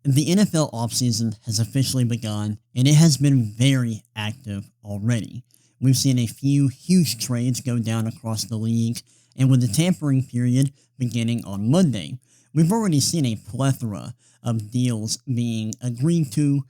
The NFL offseason has officially begun, and it has been very active already. We've seen a few huge trades go down across the league, and with the tampering period beginning on Monday, we've already seen a plethora of deals being agreed to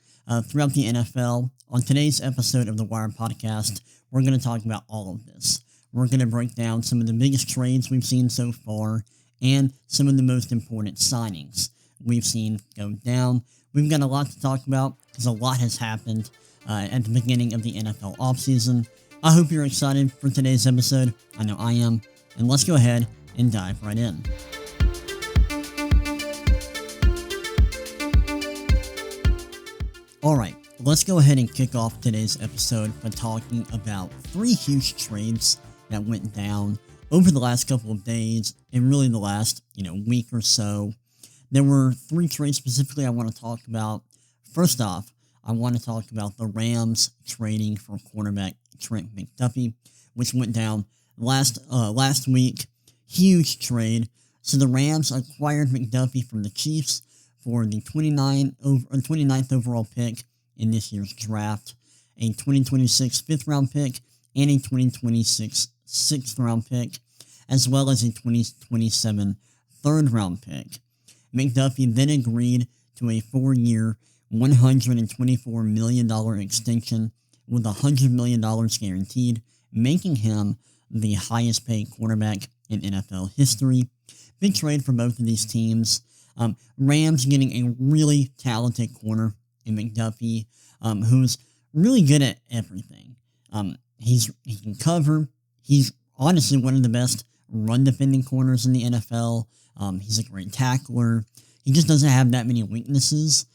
throughout the NFL. On today's episode of the Wire Podcast, we're going to talk about all of this. We're going to break down some of the biggest trades we've seen so far and some of the most important signings we've seen go down. We've got a lot to talk about because a lot has happened at the beginning of the NFL offseason. I hope you're excited for today's episode. I know I am. And let's go ahead and dive right in. Alright, let's go ahead and kick off today's episode by talking about three huge trades that went down over the last couple of days and really the last, week or so. There were three trades specifically I want to talk about. First off, I want to talk about the Rams trading for quarterback Trent McDuffie, which went down last week. Huge trade. So the Rams acquired McDuffie from the Chiefs for the 29th overall pick in this year's draft, a 2026 fifth-round pick, and a 2026 sixth-round pick, as well as a 2027 third-round pick. McDuffie then agreed to a 4-year, $124 million extension with $100 million guaranteed, making him the highest-paid quarterback in NFL history. Big trade for both of these teams. Rams getting a really talented corner in McDuffie, who's really good at everything. He can cover. He's honestly one of the best run-defending corners in the NFL. He's a great tackler. He just doesn't have that many weaknesses,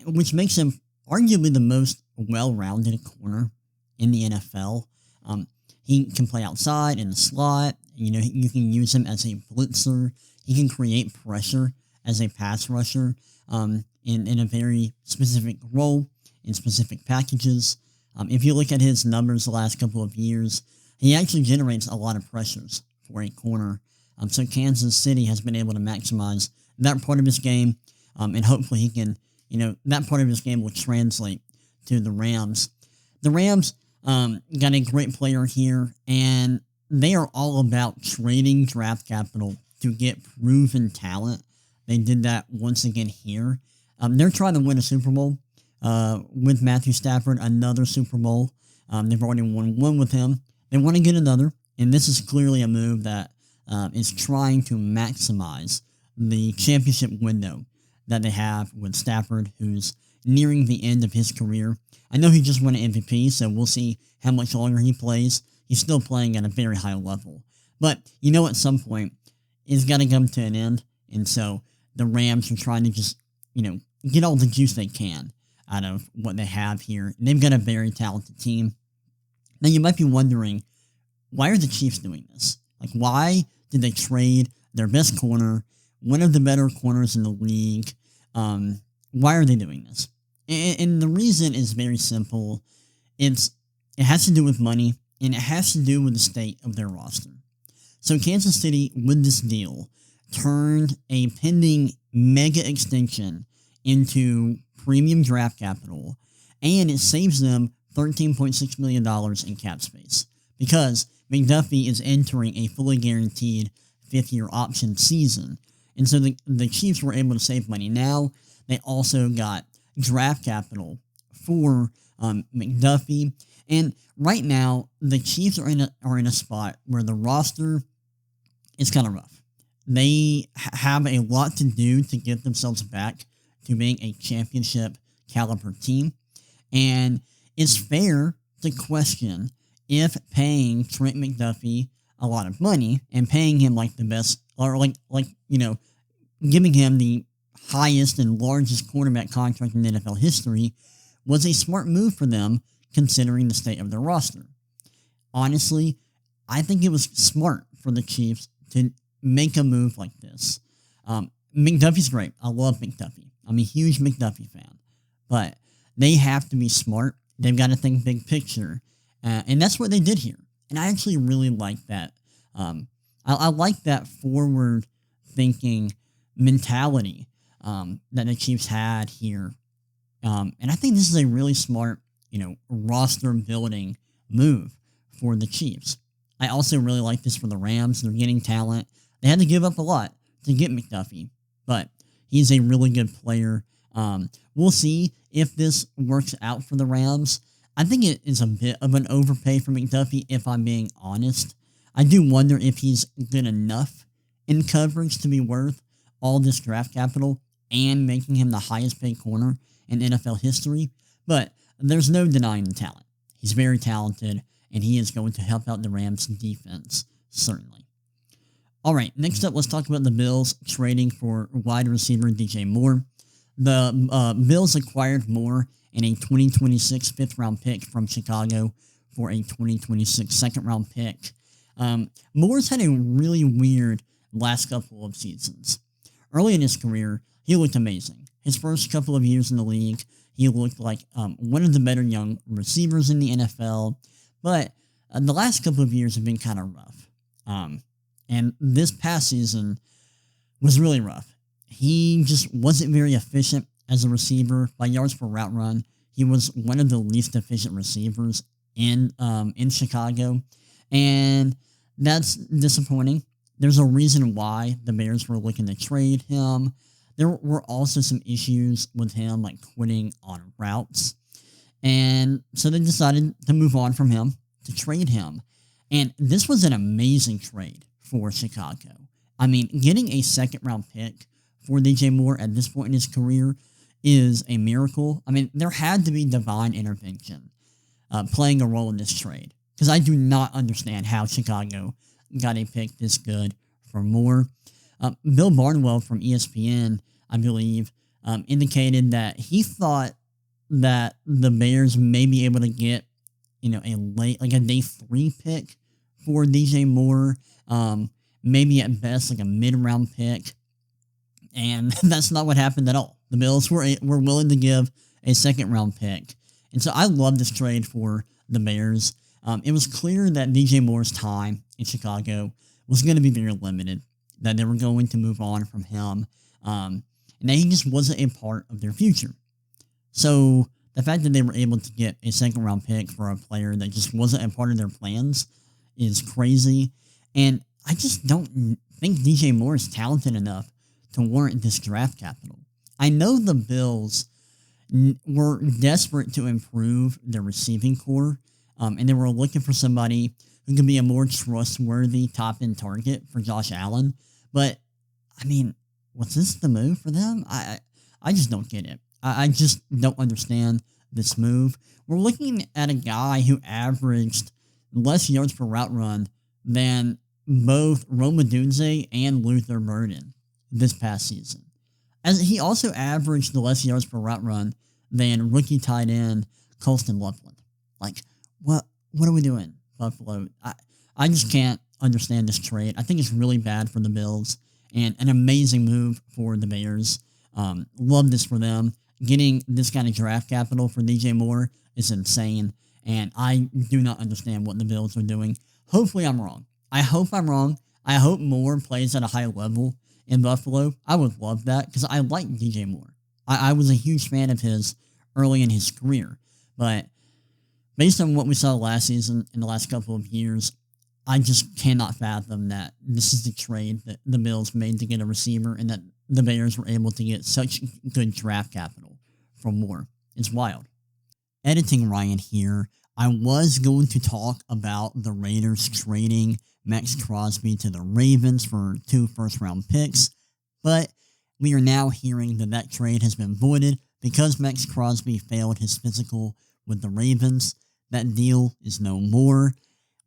which makes him arguably the most well-rounded corner in the NFL. He can play outside in the slot. You can use him as a blitzer. He can create pressure as a pass rusher in a very specific role, in specific packages. If you look at his numbers the last couple of years, he actually generates a lot of pressures for a corner. So Kansas City has been able to maximize that part of his game, and hopefully he can, that part of his game will translate to the Rams. The Rams got a great player here, and they are all about trading draft capital to get proven talent. They did that once again here. They're trying to win a Super Bowl with Matthew Stafford, another Super Bowl. They've already won one with him. They want to get another, and this is clearly a move that is trying to maximize the championship window that they have with Stafford, who's nearing the end of his career. I know he just won an MVP, so we'll see how much longer he plays. He's still playing at a very high level. But, at some point, it's got to come to an end, and so the Rams are trying to just, get all the juice they can out of what they have here. And they've got a very talented team. Now, you might be wondering, why are the Chiefs doing this? Why did they trade their best corner, one of the better corners in the league? Why are they doing this? And the reason is very simple. It has to do with money, and it has to do with the state of their roster. So Kansas City, with this deal, turned a pending mega extension into premium draft capital, and it saves them $13.6 million in cap space because McDuffie is entering a fully guaranteed fifth-year option season. And so the Chiefs were able to save money. Now they also got draft capital for McDuffie. And right now, the Chiefs are in a spot where the roster is kind of rough. They have a lot to do to get themselves back to being a championship caliber team. And it's fair to question if paying Trent McDuffie a lot of money and paying him the best, or giving him the highest and largest quarterback contract in NFL history was a smart move for them considering the state of their roster. Honestly, I think it was smart for the Chiefs to make a move like this. McDuffie's great. I love McDuffie. I'm a huge McDuffie fan. But they have to be smart. They've got to think big picture. And that's what they did here. And I actually really like that. I like that forward-thinking mentality that the Chiefs had here. And I think this is a really smart, roster building move for the Chiefs. I also really like this for the Rams. They're getting talent. They had to give up a lot to get McDuffie, but he's a really good player. We'll see if this works out for the Rams. I think it is a bit of an overpay for McDuffie, if I'm being honest. I do wonder if he's good enough in coverage to be worth all this draft capital and making him the highest paid corner in NFL history, but there's no denying the talent. He's very talented, and he is going to help out the Rams' defense, certainly. All right, next up, let's talk about the Bills trading for wide receiver DJ Moore. The Bills acquired Moore in a 2026 fifth-round pick from Chicago for a 2026 second-round pick. Moore's had a really weird last couple of seasons. Early in his career, he looked amazing. His first couple of years in the league, he looked like one of the better young receivers in the NFL, but the last couple of years have been kind of rough. And this past season was really rough. He just wasn't very efficient as a receiver. By yards per route run, he was one of the least efficient receivers in Chicago, and that's disappointing. There's a reason why the Bears were looking to trade him. There were also some issues with him, like quitting on routes. And so they decided to move on from him, to trade him. And this was an amazing trade for Chicago. I mean, getting a second-round pick for DJ Moore at this point in his career is a miracle. I mean, there had to be divine intervention playing a role in this trade, because I do not understand how Chicago got a pick this good for Moore. Bill Barnwell from ESPN, I believe, indicated that he thought that the Bears may be able to get, a day 3 pick for DJ Moore, maybe at best like a mid-round pick, and that's not what happened at all. The Bills were willing to give a second-round pick, and so I love this trade for the Bears. It was clear that DJ Moore's time in Chicago was going to be very limited, that they were going to move on from him, and that he just wasn't a part of their future. So the fact that they were able to get a second-round pick for a player that just wasn't a part of their plans is crazy, and I just don't think DJ Moore is talented enough to warrant this draft capital. I know the Bills were desperate to improve their receiving core, and they were looking for somebody who could be a more trustworthy top-end target for Josh Allen. But, I mean, was this the move for them? I just don't get it. I just don't understand this move. We're looking at a guy who averaged less yards per route run than both Rome Odunze and Luther Burden this past season. As he also averaged the less yards per route run than rookie tight end Colston Loveland. Like, what are we doing, Buffalo? I just can't understand this trade. I think it's really bad for the Bills and an amazing move for the Bears. Love this for them. Getting this kind of draft capital for DJ Moore is insane, and I do not understand what the Bills are doing. Hopefully I'm wrong. I hope I'm wrong. I hope Moore plays at a high level in Buffalo. I would love that because I like DJ Moore. I was a huge fan of his early in his career, but based on what we saw last season in the last couple of years, I just cannot fathom that this is the trade that the Bills made to get a receiver and that the Bears were able to get such good draft capital from Moore. It's wild. Editing Ryan here, I was going to talk about the Raiders trading Max Crosby to the Ravens for 2 first-round picks, but we are now hearing that that trade has been voided because Max Crosby failed his physical with the Ravens. That deal is no more.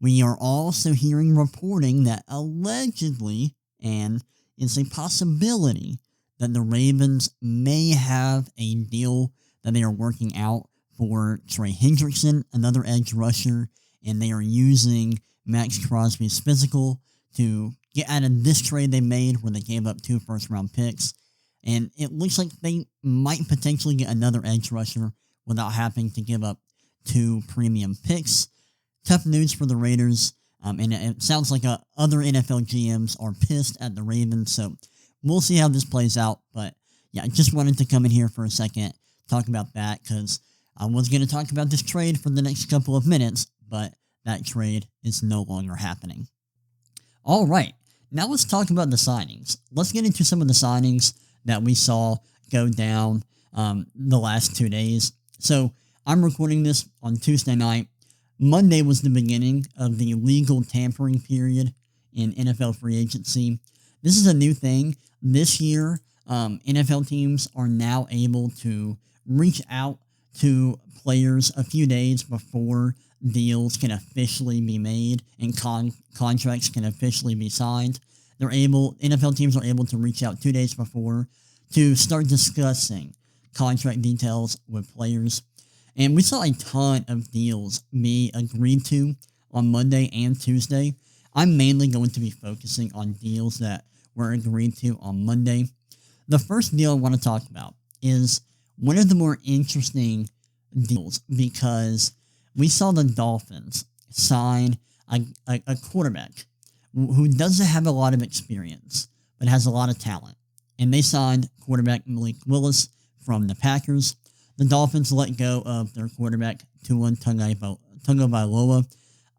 We are also hearing reporting that allegedly, and it's a possibility, that the Ravens may have a deal that they are working out for Trey Hendrickson, another edge rusher, and they are using Max Crosby's physical to get out of this trade they made where they gave up 2 first-round picks. And it looks like they might potentially get another edge rusher without having to give up 2 premium picks. Tough news for the Raiders, and it sounds like other NFL GMs are pissed at the Ravens, so we'll see how this plays out. But yeah, I just wanted to come in here for a second, talk about that, because I was going to talk about this trade for the next couple of minutes, but that trade is no longer happening. All right, now let's talk about the signings. Let's get into some of the signings that we saw go down the last 2 days. So I'm recording this on Tuesday night. Monday was the beginning of the legal tampering period in NFL free agency. This is a new thing. This year, NFL teams are now able to reach out to players a few days before deals can officially be made and contracts can officially be signed. NFL teams are able to reach out 2 days before to start discussing contract details with players. And we saw a ton of deals be agreed to on Monday and Tuesday. I'm mainly going to be focusing on deals that were agreed to on Monday. The first deal I want to talk about is one of the more interesting deals because we saw the Dolphins sign a quarterback who doesn't have a lot of experience but has a lot of talent. And they signed quarterback Malik Willis from the Packers. The Dolphins let go of their quarterback Tua Tagovailoa.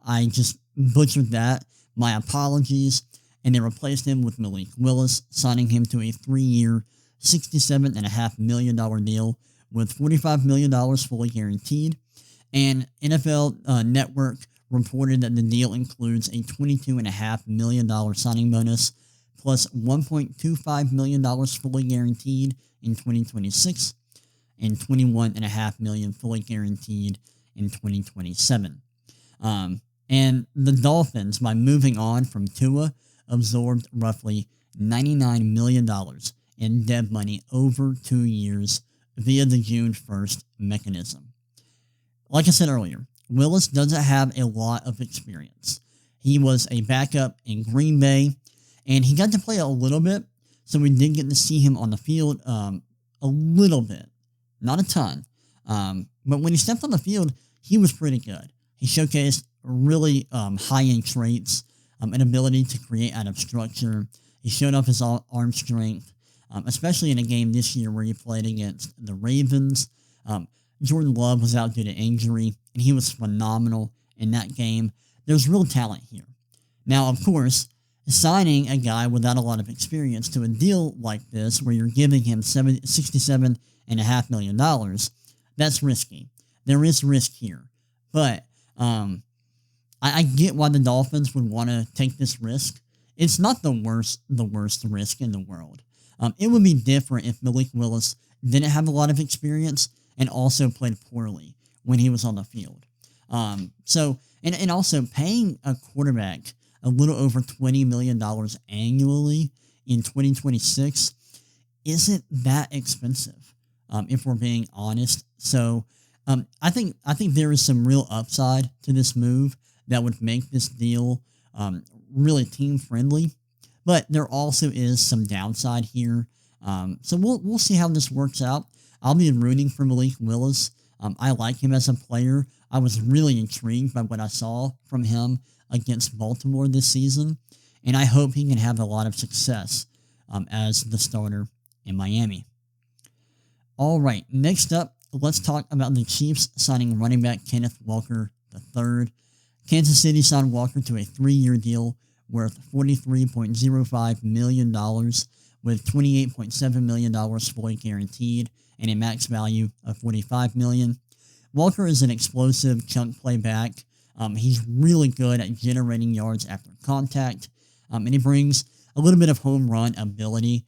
I just butchered that. My apologies. And they replaced him with Malik Willis, signing him to a 3-year, $67.5 million deal with $45 million fully guaranteed. And NFL Network reported that the deal includes a $22.5 million signing bonus plus $1.25 million fully guaranteed in 2026 and $21.5 million fully guaranteed in 2027. And the Dolphins, by moving on from Tua, absorbed roughly $99 million in dead money over 2 years via the June 1st mechanism. Like I said earlier, Willis doesn't have a lot of experience. He was a backup in Green Bay, and he got to play a little bit, so we did get to see him on the field a little bit. Not a ton. But when he stepped on the field, he was pretty good. He showcased really high-end traits, an ability to create out of structure. He showed off his arm strength, especially in a game this year where he played against the Ravens. Jordan Love was out due to injury, and he was phenomenal in that game. There's real talent here. Now, of course, signing a guy without a lot of experience to a deal like this, where you're giving him $67.5 million, that's risky. There is risk here. But I get why the Dolphins would want to take this risk. It's not the worst risk in the world. It would be different if Malik Willis didn't have a lot of experience and also played poorly when he was on the field. And also paying a quarterback a little over $20 million annually in 2026 isn't that expensive, if we're being honest. So I think there is some real upside to this move that would make this deal really team friendly, but there also is some downside here. So we'll see how this works out. I'll be rooting for Malik Willis. I like him as a player. I was really intrigued by what I saw from him against Baltimore this season, and I hope he can have a lot of success as the starter in Miami. All right, next up, let's talk about the Chiefs signing running back Kenneth Walker III. Kansas City signed Walker to a 3-year deal worth $43.05 million with $28.7 million fully guaranteed and a max value of $45 million. Walker is an explosive chunk play back. He's really good at generating yards after contact, and he brings a little bit of home run ability,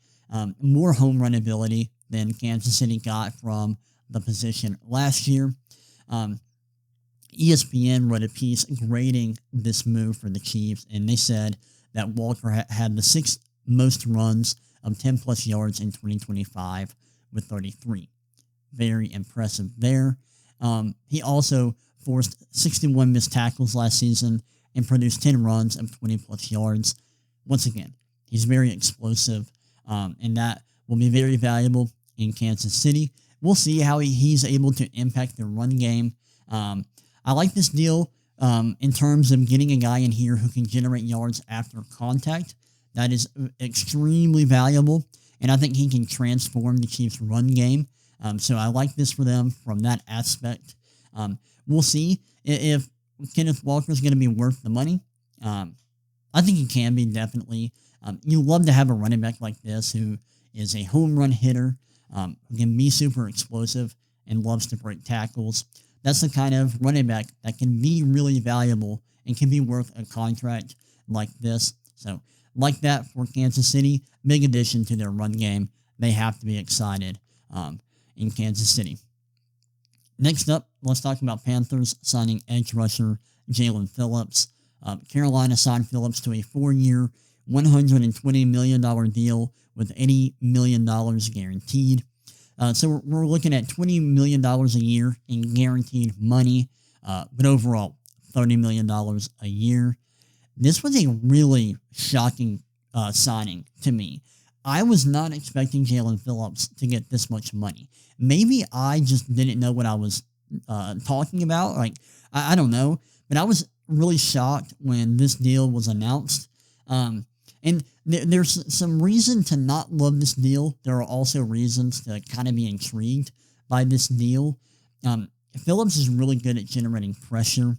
more home run ability than Kansas City got from the position last year. ESPN wrote a piece grading this move for the Chiefs, and they said that Walker had the 6th most runs of 10-plus yards in 2025 with 33. Very impressive there. He also forced 61 missed tackles last season and produced 10 runs of 20-plus yards. Once again, he's very explosive, and that will be very valuable in Kansas City. We'll see how he's able to impact the run game. I like this deal in terms of getting a guy in here who can generate yards after contact. That is extremely valuable, and I think he can transform the Chiefs' run game. So I like this for them from that aspect. We'll see if Kenneth Walker is going to be worth the money. I think he can be, definitely. You love to have a running back like this who is a home run hitter, who can be super explosive and loves to break tackles. That's the kind of running back that can be really valuable and can be worth a contract like this. So, like that for Kansas City, big addition to their run game. They have to be excited in Kansas City. Next up, let's talk about Panthers signing edge rusher Jalen Phillips. Carolina signed Phillips to a 4-year, $120 million deal with $80 million guaranteed. So we're looking at $20 million a year in guaranteed money, but overall, $30 million a year. This was a really shocking signing to me. I was not expecting Jalen Phillips to get this much money. Maybe I just didn't know what I was talking about. Like, I don't know, but I was really shocked when this deal was announced. And there's some reason to not love this deal. There are also reasons to kind of be intrigued by this deal. Phillips is really good at generating pressure.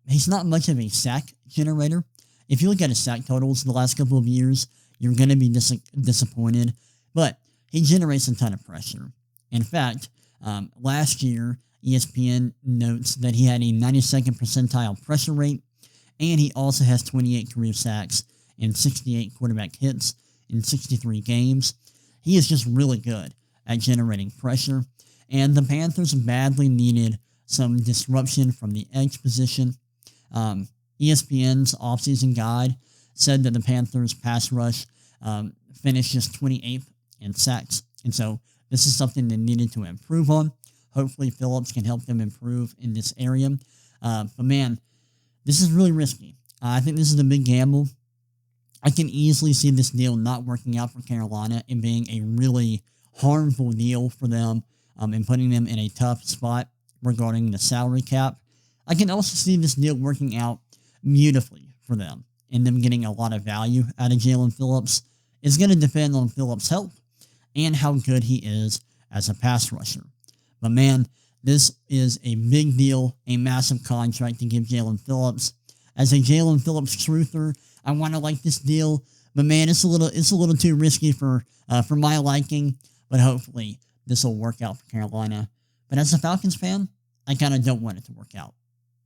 He's not much of a sack generator. If you look at his sack totals the last couple of years, you're going to be disappointed. But he generates a ton of pressure. In fact, last year, ESPN notes that he had a 92nd percentile pressure rate, and he also has 28 career sacks and 68 quarterback hits in 63 games. He is just really good at generating pressure, and the Panthers badly needed some disruption from the edge position. ESPN's offseason guide said that the Panthers' pass rush finished just 28th in sacks, and so this is something they needed to improve on. Hopefully, Phillips can help them improve in this area. But man, this is really risky. I think this is a big gamble. I can easily see this deal not working out for Carolina and being a really harmful deal for them and putting them in a tough spot regarding the salary cap. I can also see this deal working out beautifully for them and them getting a lot of value out of Jalen Phillips. It's going to depend on Phillips' health and how good he is as a pass rusher. But man, this is a big deal, a massive contract to give Jalen Phillips. As a Jalen Phillips truther, I want to like this deal, but man, it's a little too risky for my liking. But hopefully, this will work out for Carolina. But as a Falcons fan, I kind of don't want it to work out.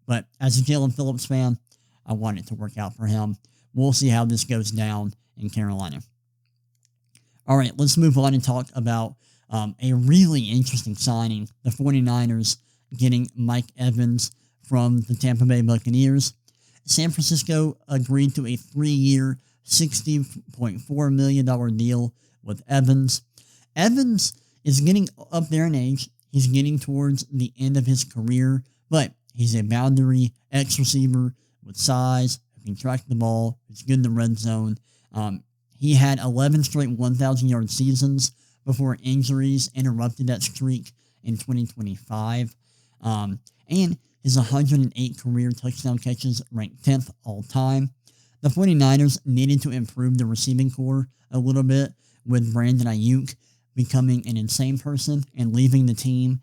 But as a Jalen Phillips fan, I want it to work out for him. We'll see how this goes down in Carolina. All right, let's move on and talk about a really interesting signing. The 49ers getting Mike Evans from the Tampa Bay Buccaneers. San Francisco agreed to a 3-year, $60.4 million deal with Evans. Evans is getting up there in age. He's getting towards the end of his career, but he's a boundary X receiver with size, who can track the ball, who's good in the red zone. He had 11 straight 1,000-yard seasons before injuries interrupted that streak in 2025. And his 108 career touchdown catches ranked 10th all-time. The 49ers needed to improve the receiving core a little bit with Brandon Ayuk becoming an insane person and leaving the team.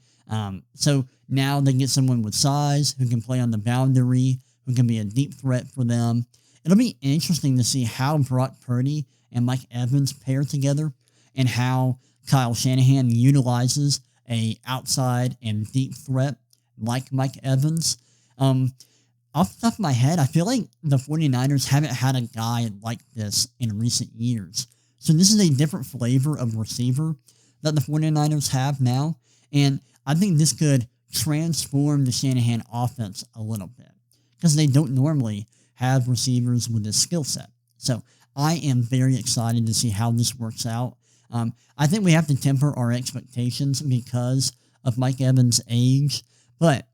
So now they get someone with size who can play on the boundary, who can be a deep threat for them. It'll be interesting to see how Brock Purdy and Mike Evans pair together and how Kyle Shanahan utilizes a outside and deep threat like Mike Evans. Off the top of my head, I feel like the 49ers haven't had a guy like this in recent years. So this is a different flavor of receiver that the 49ers have now. And I think this could transform the Shanahan offense a little bit because they don't normally have receivers with this skill set. So I am very excited to see how this works out. I think we have to temper our expectations because of Mike Evans' age, but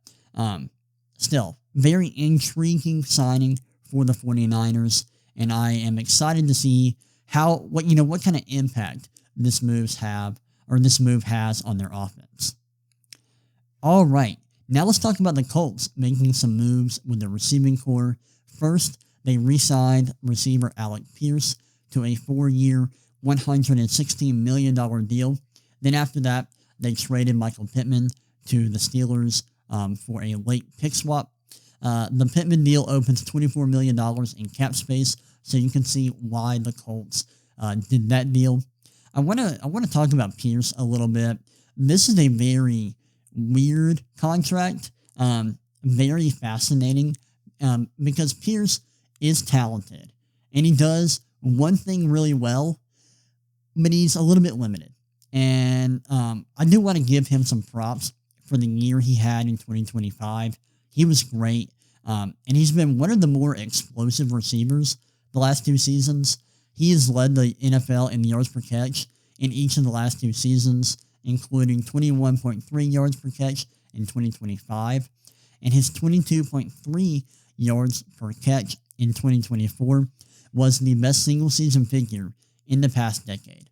still, very intriguing signing for the 49ers, and I am excited to see what kind of impact this move has on their offense. All right, now let's talk about the Colts making some moves with the receiving core. First, they re-signed receiver Alec Pierce to a 4-year, $116 million deal. Then after that, they traded Michael Pittman to the Steelers for a late pick swap. The Pittman deal opens $24 million in cap space, so you can see why the Colts did that deal. I want to talk about Pierce a little bit. This is a very weird contract, very fascinating, because Pierce is talented, and he does one thing really well, but he's a little bit limited. And I do want to give him some props for the year he had in 2025. He was great, and he's been one of the more explosive receivers the last 2 seasons. He has led the NFL in yards per catch in each of the last 2 seasons, including 21.3 yards per catch in 2025, and his 22.3 yards per catch in 2024 was the best single-season figure in the past decade.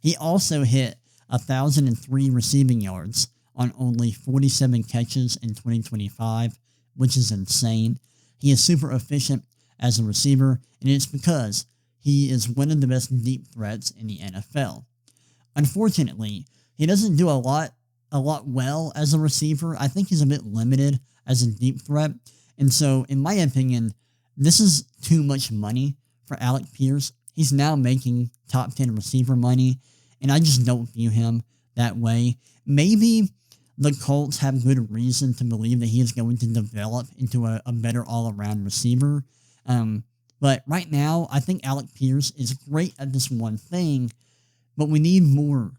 He also hit 1,003 receiving yards on only 47 catches in 2025, which is insane. He is super efficient as a receiver, and it's because he is one of the best deep threats in the NFL. Unfortunately, he doesn't do a lot well as a receiver. I think he's a bit limited as a deep threat, and so, in my opinion, this is too much money for Alec Pierce. He's now making top 10 receiver money, and I just don't view him that way. Maybe the Colts have good reason to believe that he is going to develop into a better all-around receiver. But right now, I think Alec Pierce is great at this one thing, but we need more.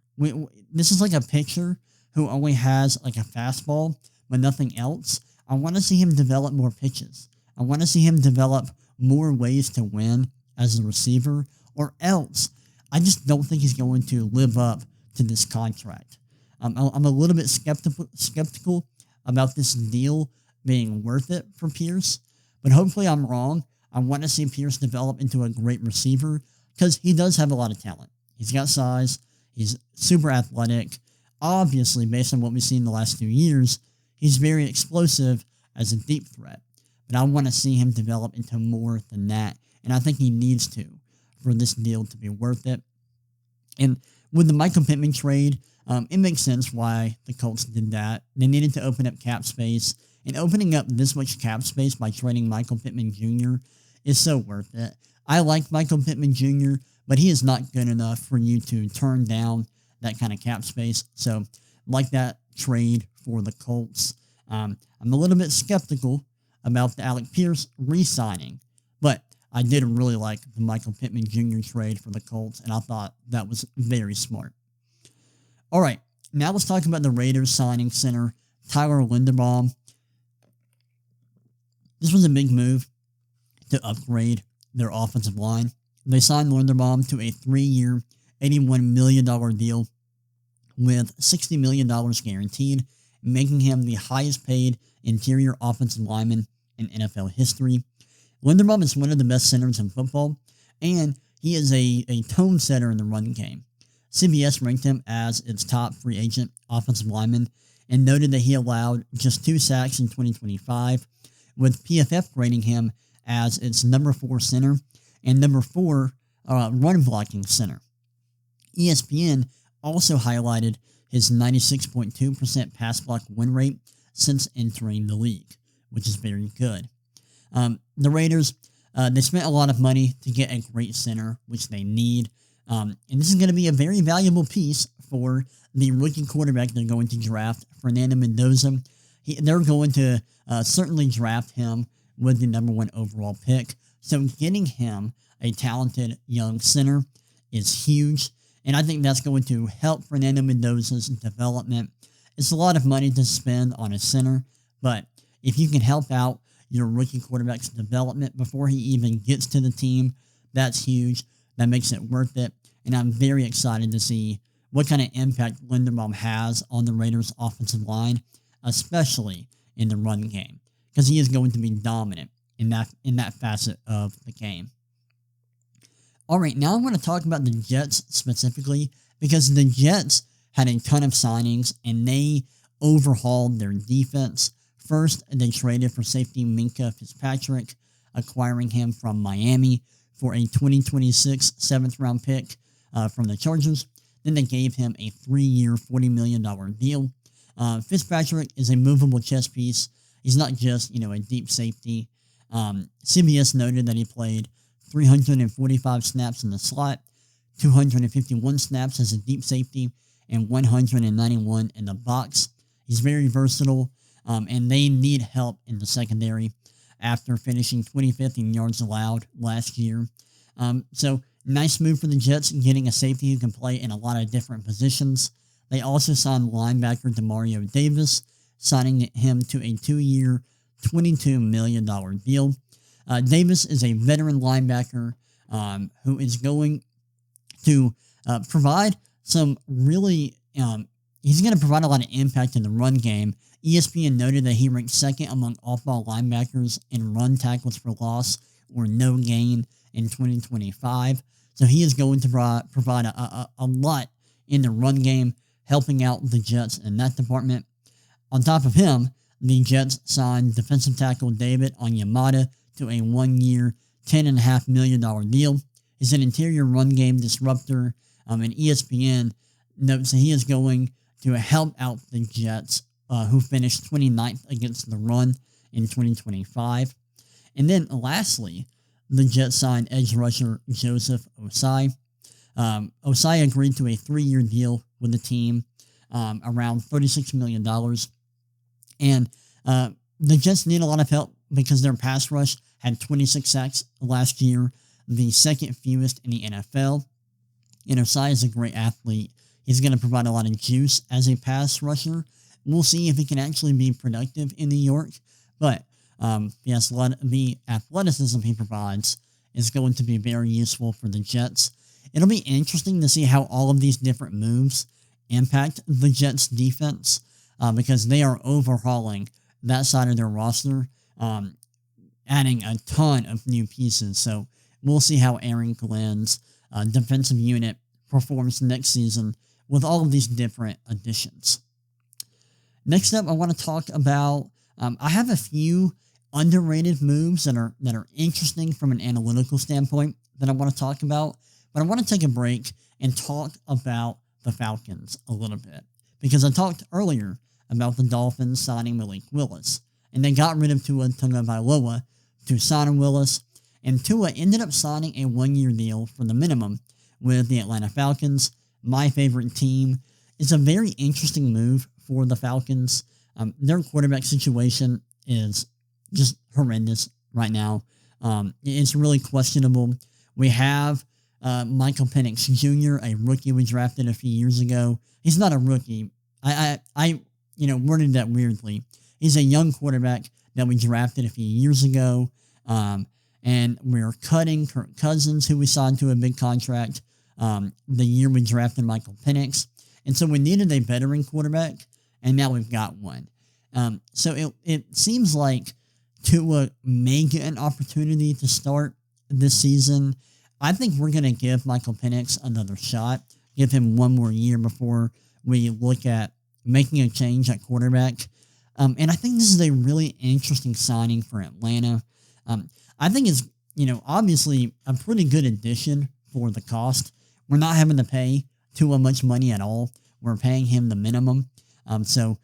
This is like a pitcher who only has like a fastball, but nothing else. I want to see him develop more pitches. I want to see him develop more ways to win as a receiver, or else I just don't think he's going to live up to this contract. I'm a little bit skeptical about this deal being worth it for Pierce, but hopefully I'm wrong. I want to see Pierce develop into a great receiver because he does have a lot of talent. He's got size. He's super athletic. Obviously, based on what we've seen the last 2 years, he's very explosive as a deep threat. But I want to see him develop into more than that, and I think he needs to for this deal to be worth it. And with the Michael Pittman trade, it makes sense why the Colts did that. They needed to open up cap space, and opening up this much cap space by trading Michael Pittman Jr. is so worth it. I like Michael Pittman Jr., but he is not good enough for you to turn down that kind of cap space. So, like that trade for the Colts. I'm a little bit skeptical about the Alec Pierce re-signing, but I did really like the Michael Pittman Jr. trade for the Colts, and I thought that was very smart. All right, now let's talk about the Raiders signing center Tyler Linderbaum. This was a big move to upgrade their offensive line. They signed Linderbaum to a 3-year, $81 million deal with $60 million guaranteed, making him the highest paid interior offensive lineman in NFL history. Linderbaum is one of the best centers in football, and he is a tone setter in the run game. CBS ranked him as its top free agent offensive lineman and noted that he allowed just 2 sacks in 2025, with PFF grading him as its number 4 center and number 4 run blocking center. ESPN also highlighted his 96.2% pass block win rate since entering the league, which is very good. The Raiders, they spent a lot of money to get a great center, which they need. And this is going to be a very valuable piece for the rookie quarterback they're going to draft, Fernando Mendoza. They're going to certainly draft him with the number 1 overall pick. So getting him a talented young center is huge. And I think that's going to help Fernando Mendoza's development. It's a lot of money to spend on a center, but if you can help out your rookie quarterback's development before he even gets to the team, that's huge. That makes it worth it. And I'm very excited to see what kind of impact Linderbaum has on the Raiders' offensive line, especially in the run game, because he is going to be dominant in that facet of the game. All right, now I want to talk about the Jets specifically, because the Jets had a ton of signings and they overhauled their defense. First, they traded for safety Minka Fitzpatrick, acquiring him from Miami for a 2026 7th-round pick. from the Chargers. Then they gave him a 3-year, $40 million deal. Fitzpatrick is a movable chess piece. He's not just, a deep safety. CBS noted that he played 345 snaps in the slot, 251 snaps as a deep safety, and 191 in the box. He's very versatile, and they need help in the secondary after finishing 25th in yards allowed last year. So, nice move for the Jets, getting a safety who can play in a lot of different positions. They also signed linebacker Demario Davis, signing him to a 2-year, $22 million deal. Davis is a veteran linebacker who is going to provide some really, he's going to provide a lot of impact in the run game. ESPN noted that he ranked second among off-ball linebackers in run tackles for loss or no gain in 2025. So he is going to provide a lot in the run game, helping out the Jets in that department. On top of him, the Jets signed defensive tackle David Onyemata to a 1-year, $10.5 million deal. He's an interior run game disruptor, and ESPN notes that he is going to help out the Jets, who finished 29th against the run in 2025. And then lastly, the Jets signed edge rusher Joseph Osai. Osai agreed to a 3-year deal with the team, around $36 million. And the Jets need a lot of help because their pass rush had 26 sacks last year, the second fewest in the NFL. And Osai is a great athlete. He's going to provide a lot of juice as a pass rusher. We'll see if he can actually be productive in New York. But the athleticism he provides is going to be very useful for the Jets. It'll be interesting to see how all of these different moves impact the Jets' defense because they are overhauling that side of their roster, adding a ton of new pieces. So we'll see how Aaron Glenn's defensive unit performs next season with all of these different additions. Next up, I want to talk about, I have a few underrated moves that are interesting from an analytical standpoint that I want to talk about, but I want to take a break and talk about the Falcons a little bit, because I talked earlier about the Dolphins signing Malik Willis, and they got rid of Tua Tagovailoa to sign Willis, and Tua ended up signing a 1-year deal for the minimum with the Atlanta Falcons, my favorite team. It's a very interesting move for the Falcons. Their quarterback situation is just horrendous right now. It's really questionable. We have Michael Penix Jr., a rookie we drafted a few years ago. He's not a rookie. I worded that weirdly. He's a young quarterback that we drafted a few years ago. And we're cutting Kirk Cousins, who we signed to a big contract the year we drafted Michael Penix. And so we needed a veteran quarterback, and now we've got one. So it seems like Tua may get an opportunity to start this season. I think we're going to give Michael Penix another shot, give him one more year before we look at making a change at quarterback. And I think this is a really interesting signing for Atlanta. I think it's, obviously a pretty good addition for the cost. We're not having to pay Tua much money at all. We're paying him the minimum. So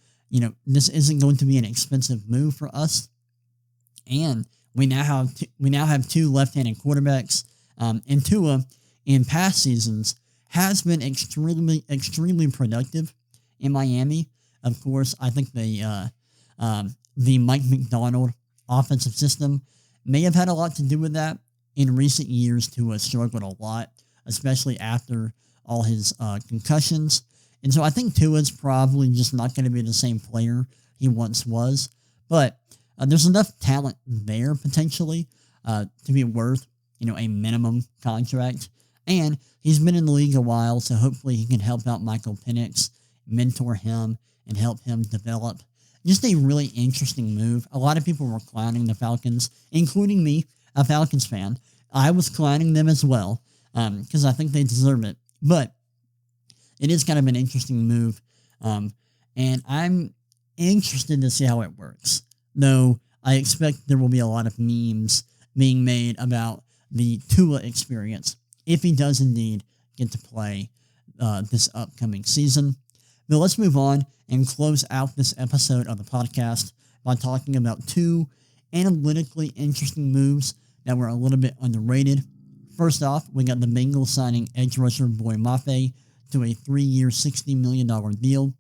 this isn't going to be an expensive move for us. And we now have two left-handed quarterbacks. And Tua, in past seasons, has been extremely productive in Miami. Of course, I think the Mike Macdonald offensive system may have had a lot to do with that. In recent years, Tua struggled a lot, especially after all his concussions. And so I think Tua's probably just not going to be the same player he once was. But there's enough talent there, potentially, to be worth, a minimum contract. And he's been in the league a while, so hopefully he can help out Michael Penix, mentor him, and help him develop. Just a really interesting move. A lot of people were clowning the Falcons, including me, a Falcons fan. I was clowning them as well, because I think they deserve it. But it is kind of an interesting move, and I'm interested to see how it works. Though I expect there will be a lot of memes being made about the Tua experience, if he does indeed get to play this upcoming season. But let's move on and close out this episode of the podcast by talking about two analytically interesting moves that were a little bit underrated. First off, we got the Bengals signing edge rusher Boy Mafe to a 3-year, $60 million deal.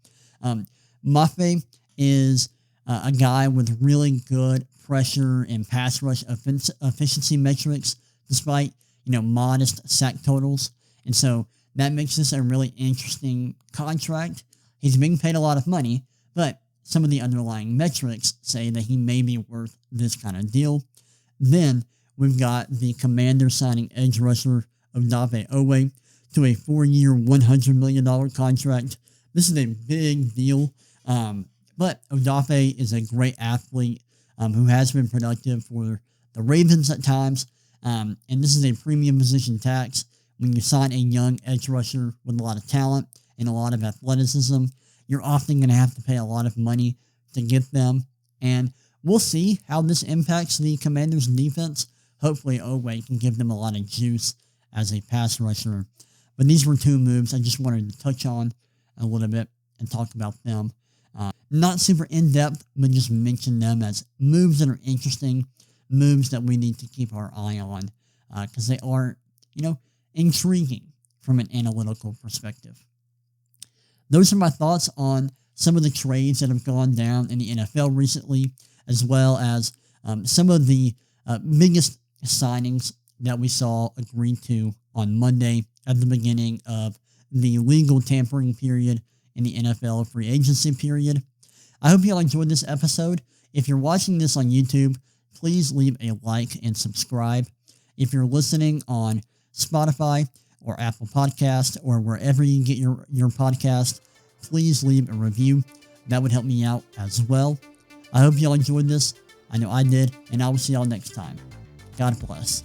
Mafe is a guy with really good pressure and pass rush efficiency metrics, despite modest sack totals, and so that makes this a really interesting contract. He's being paid a lot of money, but some of the underlying metrics say that he may be worth this kind of deal. Then we've got the Commanders signing edge rusher Odafe Owe to a 4-year, $100 million contract. This is a big deal, but Odafe is a great athlete who has been productive for the Ravens at times, and this is a premium position tax. When you sign a young edge rusher with a lot of talent and a lot of athleticism, you're often going to have to pay a lot of money to get them, and we'll see how this impacts the Commanders' defense. Hopefully, Owe can give them a lot of juice as a pass rusher. But these were two moves I just wanted to touch on a little bit and talk about them. Not super in-depth, but just mention them as moves that are interesting, moves that we need to keep our eye on, because they are, intriguing from an analytical perspective. Those are my thoughts on some of the trades that have gone down in the NFL recently, as well as some of the biggest signings that we saw agreed to on Monday at the beginning of the legal tampering period in the NFL free agency period. I hope you all enjoyed this episode. If you're watching this on YouTube, please leave a like and subscribe. If you're listening on Spotify or Apple Podcast or wherever you get your podcast, please leave a review. That would help me out as well. I hope you all enjoyed this. I know I did, and I will see y'all next time. God bless.